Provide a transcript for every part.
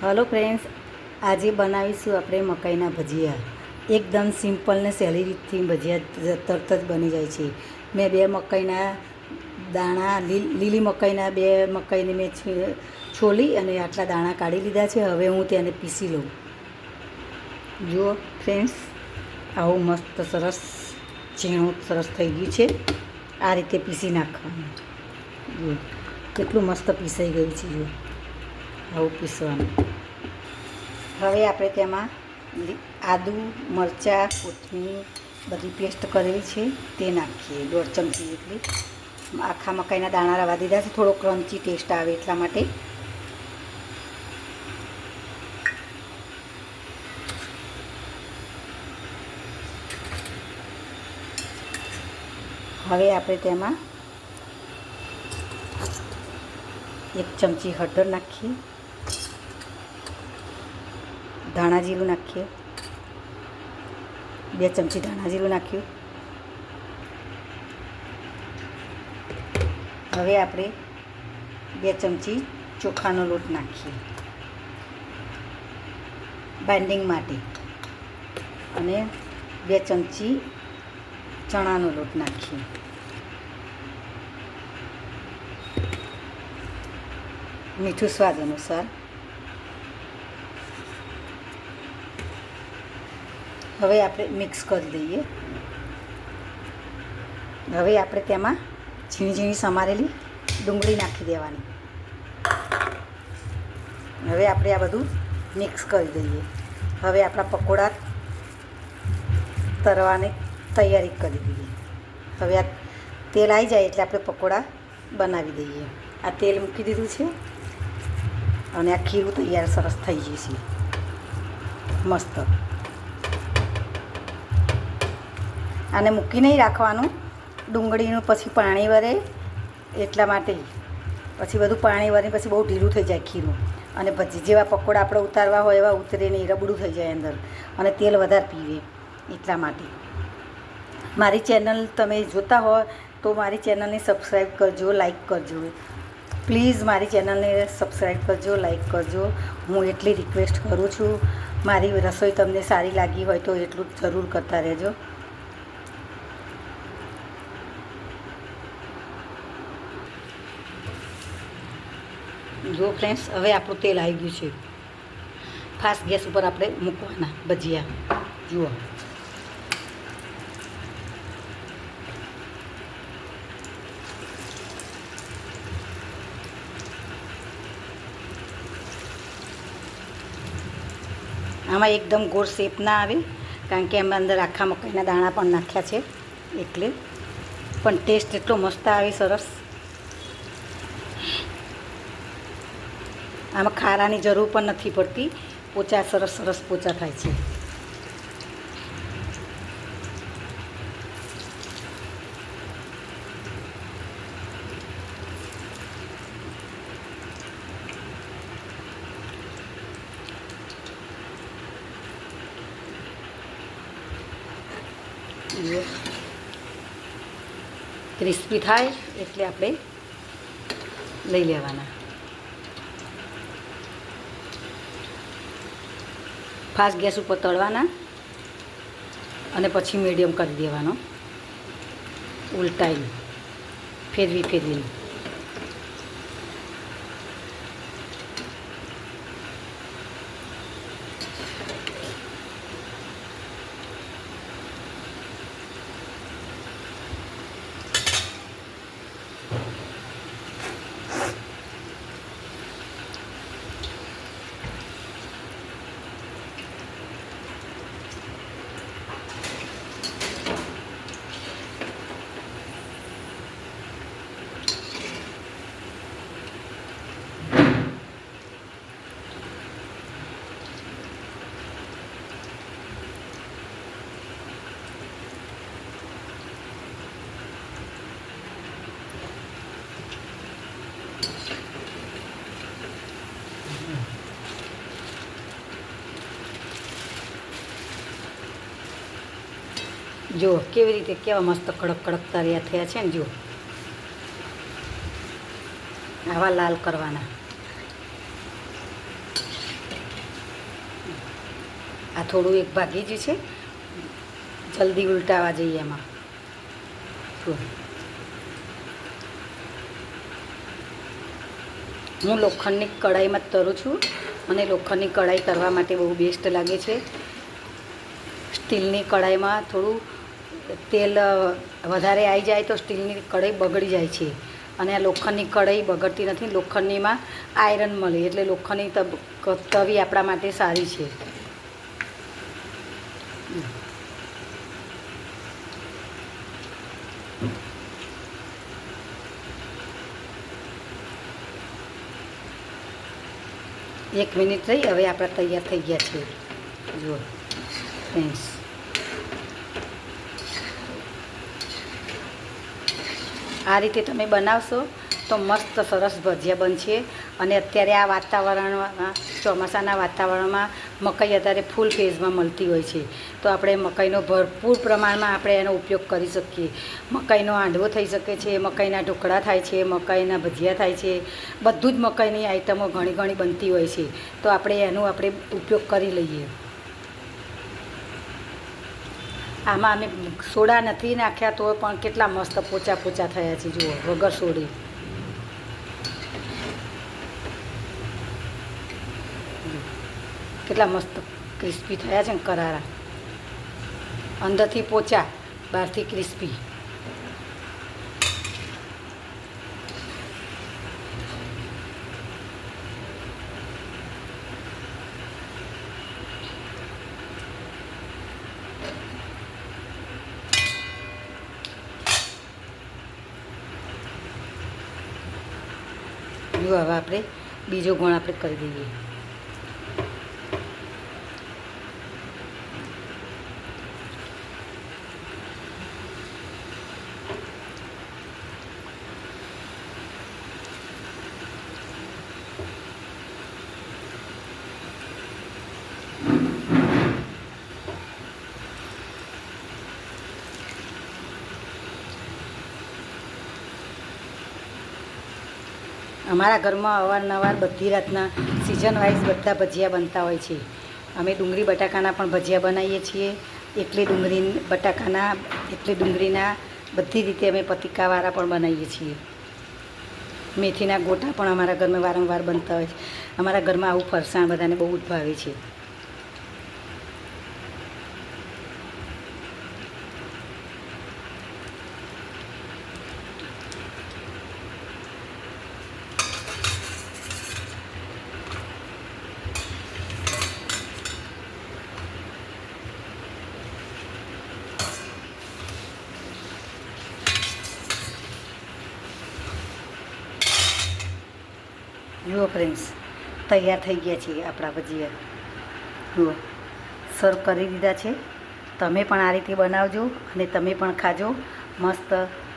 Hello friends, આજે બનાવીશું આપણે મકાઈના ભજીયા. એકદમ સિમ્પલ ને સહેલી રીતથી ભજીયા તરત જ બની જાય છે. મેં બે મકાઈના દાણા લીલી મકાઈના બે મકાઈને મેં છોલી અને આટલા દાણા કાઢી લીધા છે. હવે હું તેને પીસી લઉં. જુઓ ફ્રેન્ડ્સ, આવું મસ્ત સરસ ઝીણું સરસ થઈ ગયું છે. આ રીતે પીસી નાખવાનું. જુઓ કેટલું મસ્ત પીસાઈ ગયું છે. જુઓ આવું પીસવાનું. હવે આપણે તેમાં આદુ, મરચાં, કોથમીર બધી પેસ્ટ કરેલી છે તે નાખીએ. 1.5 ચમચી જેટલી. આખા મકાઈના દાણા રવા દીધા છે, થોડો ક્રન્ચી ટેસ્ટ આવે એટલા માટે. હવે આપણે તેમાં 1 ચમચી હળદર નાખીએ, ધાણા જીરું નાખીએ, 2 ચમચી ધાણા જીરું નાખ્યું. હવે આપણે 2 ચમચી ચોખાનો લોટ નાખીએ બાઇન્ડિંગ માટે, અને 2 ચમચી ચણાનો લોટ નાખીએ. મીઠું સ્વાદ અનુસાર. હવે આપણે મિક્સ કરી દઈએ. હવે આપણે તેમાં ઝીણી ઝીણી સમારેલી ડુંગળી નાખી દેવાની. હવે આપણે આ બધું મિક્સ કરી દઈએ. હવે આપણા પકોડા તળવાની તૈયારી કરી દઈએ. હવે આ તેલ આવી જાય એટલે આપણે પકોડા બનાવી દઈએ. આ તેલ મૂકી દીધું છે અને આ ખીરું તૈયાર સરસ થઈ જશે મસ્ત. આને મૂકી નહીં રાખવાનું, ડુંગળીનું પછી પાણી વરે એટલા માટે. પછી બધું પાણી વરે પછી બહુ ઢીલું થઈ જાય ખીરું, અને ભજી જેવા પકોડા આપણે ઉતારવા હોય એવા ઉતરે નહીં, રબડું થઈ જાય અંદર, અને તેલ વધારે પીવે એટલા માટે. મારી ચેનલ તમે જોતા હોય તો મારી ચેનલને સબસ્ક્રાઈબ કરજો, લાઈક કરજો. પ્લીઝ મારી ચેનલને સબસ્ક્રાઈબ કરજો, લાઈક કરજો. હું એટલી રિક્વેસ્ટ કરું છું. મારી રસોઈ તમને સારી લાગી હોય તો એટલું જરૂર કરતા રહેજો. જો ફ્રેન્ડ્સ, હવે આપણું તેલ આવી ગયું છે. ફાસ્ટ ગેસ ઉપર આપણે મૂકવાના ભજીયા. જુઓ આમાં એકદમ ગોળ શેપ ના આવે, કારણ કે એમાં અંદર આખા મકાઈના દાણા પણ નાખ્યા છે એટલે. પણ ટેસ્ટ એટલો મસ્ત આવે, સરસ. આમાં ખારાની જરૂર પણ નથી પડતી. પોચા સરસ સરસ પોચા થાય છે. ક્રિસ્પી થાય એટલે આપણે લઈ લેવાના. ફાસ્ટ ગેસ ઉપર તળવાના અને પછી મીડિયમ કરી દેવાનો, ઉલટાઈને ફેરવીને. જો કેવી રીતે કેવા મસ્ત કડક કડક તળિયા થયા છે ને. જો આવા લાલ કરવાના. આ થોડું એક ભાગી જ છે, જલ્દી ઉલટાવા જઈએ એમાં. હું લોખંડની કઢાઈમાં જ તરું છું. મને લોખંડની કઢાઈ તરવા માટે બહુ બેસ્ટ લાગે છે. સ્ટીલની કઢાઈમાં થોડું તેલ વધારે આવી જાય તો સ્ટીલની કઢાઈ બગડી જાય છે, અને આ લોખંડની કઢાઈ બગડતી નથી. લોખંડનીમાં આયરન મળે એટલે લોખંડની તવી આપણા માટે સારી છે. એક મિનિટ રહી, હવે આપણા તૈયાર થઈ ગયા છે. જુઓ ફ્રેન્ડ્સ, આ રીતે તમે બનાવશો તો મસ્ત સરસ ભજીયા બનશે. અને અત્યારે આ વાતાવરણમાં, ચોમાસાના વાતાવરણમાં મકાઈ અત્યારે ફૂલ ફેઝમાં મળતી હોય છે, તો આપણે મકાઈનો ભરપૂર પ્રમાણમાં આપણે એનો ઉપયોગ કરી શકીએ. મકાઈનો હાંડવો થઈ શકે છે, મકાઈના ઢોકળા થાય છે, મકાઈના ભજીયા થાય છે, બધું જ મકાઈની આઈટમો ઘણી ઘણી બનતી હોય છે, તો આપણે એનો ઉપયોગ કરી લઈએ. આમાં અમે સોડા નથી નાખ્યા તો પણ કેટલા મસ્ત પોચા પોચા થયા છે. જુઓ, વગર સોડે. કેટલા મસ્ત ક્રિસ્પી થયા છે ને, કરારા. અંદરથી પોચા, બહારથી ક્રિસ્પી. જો હવે આપણે બીજો ગોળ આપણે કરી દઈએ. અમારા ઘરમાં અવારનવાર બધી રાતના સિઝન વાઇઝ બધા ભજીયા બનતા હોય છે. અમે ડુંગળી બટાકાના પણ ભજીયા બનાવીએ છીએ. એટલી ડુંગળીના બધી રીતે અમે પતિકાવાળા પણ બનાવીએ છીએ. મેથીના ગોટા પણ અમારા ઘરમાં વારંવાર બનતા હોય છે. અમારા ઘરમાં આવું ફરસાણ બધાને બહુ જ ભાવે છે. જુઓ ફ્રેન્ડ્સ, તૈયાર થઈ ગયા છે આપણા ભજીયા. જુઓ, સર્વ કરી દીધા છે. તમે પણ આ રીતે બનાવજો અને તમે પણ ખાજો. મસ્ત.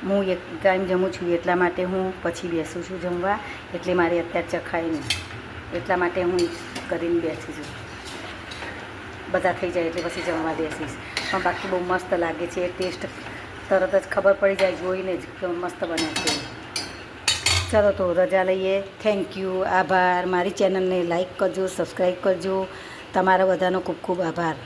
હું એક ટાઈમ જમું છું એટલા માટે હું પછી બેસું છું જમવા, એટલે મારે અત્યારે ચખાય નહીં, એટલા માટે હું કરીને બેસી છું. બધા થઈ જાય એટલે પછી જમવા બેસીશ. પણ બાકી બહુ મસ્ત લાગે છે. ટેસ્ટ તરત જ ખબર પડી જાય જોઈને જ કે મસ્ત બને છે. ચાલો તો રજા લઈએ. થેન્ક યુ, આભાર. મારી ચેનલને લાઈક કરજો, સબસ્ક્રાઈબ કરજો. તમારા બધાનો ખૂબ ખૂબ આભાર.